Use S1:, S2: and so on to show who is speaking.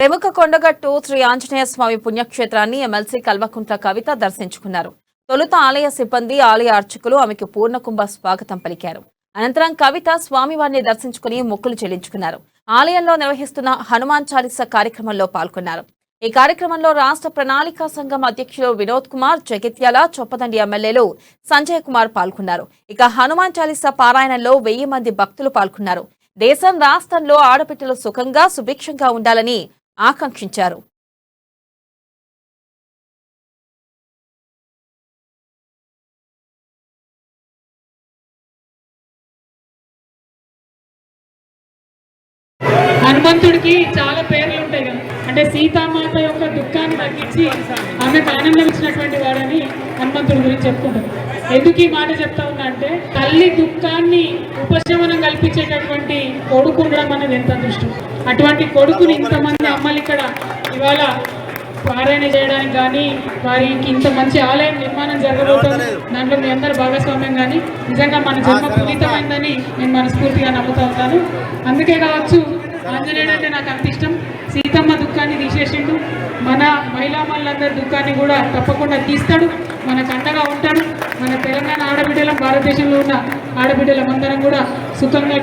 S1: ప్రముఖ కొండగట్టు శ్రీ ఆంజనేయ స్వామి పుణ్యక్షేత్రాన్ని ఎమ్మెల్సీ కల్వకుంట్ల కవిత దర్శించుకున్నారు. తొలుత ఆలయ సిబ్బంది, ఆలయ అర్చకులు ఆమెకు పూర్ణకుంభ స్వాగతం పలికారు. అనంతరం కవిత స్వామివారిని దర్శించుకుని మొక్కులు చెల్లించుకున్నారు. ఆలయంలో నిర్వహిస్తున్న హనుమాన్ చాలీసా కార్యక్రమంలో పాల్గొన్నారు. ఈ కార్యక్రమంలో రాష్ట్ర ప్రణాళికా సంఘం అధ్యక్షులు వినోద్ కుమార్, జగిత్యాల, చొప్పదండి ఎమ్మెల్యేలు సంజయ్ కుమార్ పాల్గొన్నారు. ఇక హనుమాన్ చాలీసా పారాయణంలో 1000 మంది భక్తులు పాల్గొన్నారు. దేశం, రాష్ట్రంలో ఆడపిట్టలు సుఖంగా, సుభిక్షంగా ఉండాలని ఆకాంక్షించారు.
S2: హనుమంతుడికి చాలా పేర్లు ఉంటాయి కదా, అంటే సీతామాత యొక్క దుఃఖాన్ని తగ్గించి ఆమెకు ఆనందం ఇచ్చినటువంటి వాడని హనుమంతుడి గురించి చెప్పుకుంటారు. ఎందుకు ఈ మాట చెప్తా ఉన్నా అంటే, తల్లి దుఃఖాన్ని ఉపశమనం కల్పించేటటువంటి కొడుకు ఉండడం అనేది ఎంత అదృష్టం. అటువంటి కొడుకుని ఇంతమంది అమ్మలు ఇక్కడ ఇవాళ పారాయణ చేయడానికి కానీ, వారికి ఇంత మంచి ఆలయం నిర్మాణం జరగబోతుంది. దాంట్లో మీ అందరు భాగస్వామ్యం కానీ నిజంగా మన జన్మ పునీతమైందని నేను మనస్ఫూర్తిగా నమ్ముతా ఉన్నాను. అందుకే కావచ్చు, ఆంజనేయుడు అంటే నాకు అంత ఇష్టం. సీతమ్మ దుఃఖాన్ని తీసేసిండు, మన మహిళామణులందరి దుఃఖాన్ని కూడా తప్పకుండా తీస్తాడు, మనకు అండగా ఉంటాడు. మన తెలంగాణ ఆడబిడ్డలం, భారతదేశంలో ఉన్న ఆడబిడ్డలమందరం కూడా సుఖంగా